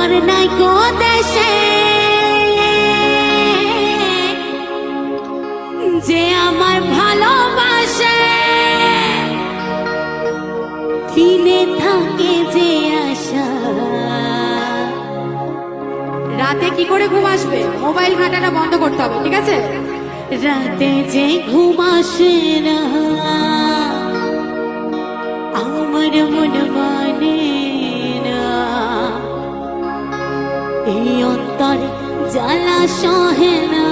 আর নাই কো দেশে যে আমার ভালোবাসে, দিনে থাকে যে আশা। রাতে কি করে ঘুম আসবে? মোবাইল ঘাটাটা বন্ধ করতে হবে, ঠিক আছে? রাতে যে ঘুম আসে না, আমার মন মানে না, এই অন্তর জ্বালা সহে না।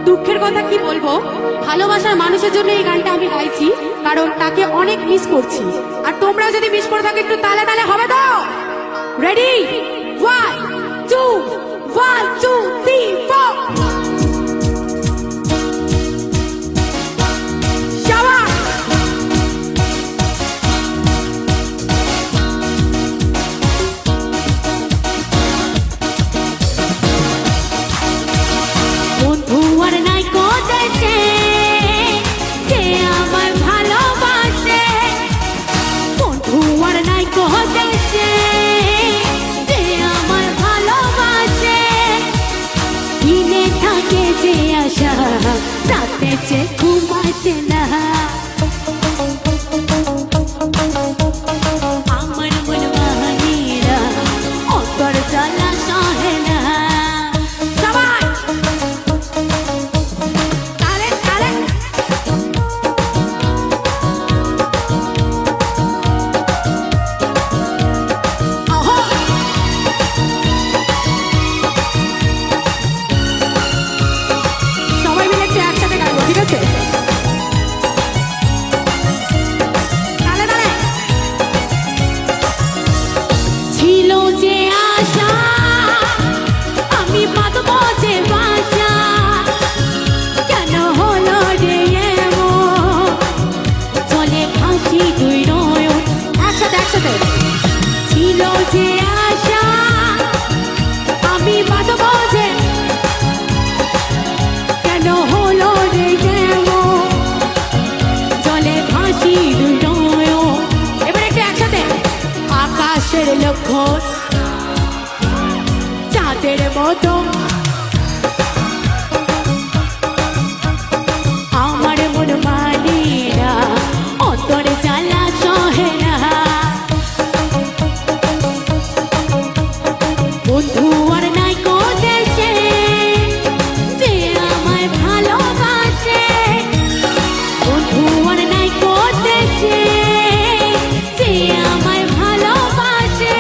দুঃখের কথা কি বলবো, ভালোবাসার মানুষের জন্য এই গানটা আমি গাইছি, কারণ তাকে অনেক মিস করছি। আর তোমরা যদি মিস করে থাকো একটু তালে তালে হবে তো? রেডি? 1 2 1 2 3 4 রাতে যে ঘুম আসে না, আমার মন মাহিরা অন্তর জ্বালা সহে না। সবাই তালে তালে আহো। সবাই মিলে একটু একসাথে গাইবো, ঠিক আছে? তালে তালে। ছিল যে আশা আমি বাঁধবো যে বাসা, কেন হলো রে এমন? চলে ফাঁসি দুই নয়ন। একসাথে একসাথে। ছিল যে আশা আমি বাঁধবো যে, কেন হলো রে এমন? চলে ফাঁসি দুই নয়ন। এবার একটু একসাথে। আকাশের লক্ষ্য চাঁদের মতো আমার মন মানে না, অন্তরে জ্বালা সহে না। বন্ধু আর নাই কো দেশে যে আমায় ভালোবাসে, বন্ধু আর নাই কো দেশে যে আমায় ভালোবাসে,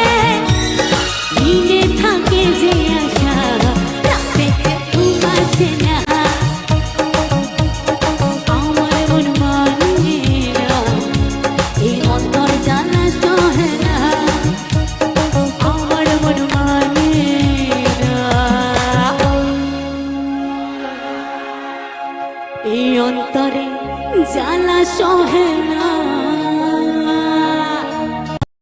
দিনে থাকে যে আশা, রাতে যে ঘুম আসে না, আমার মন মানে না, এই অন্তর জ্বালা সহে না, আমার মন মানে না, এই অন্তরে জ্বালা সহে না।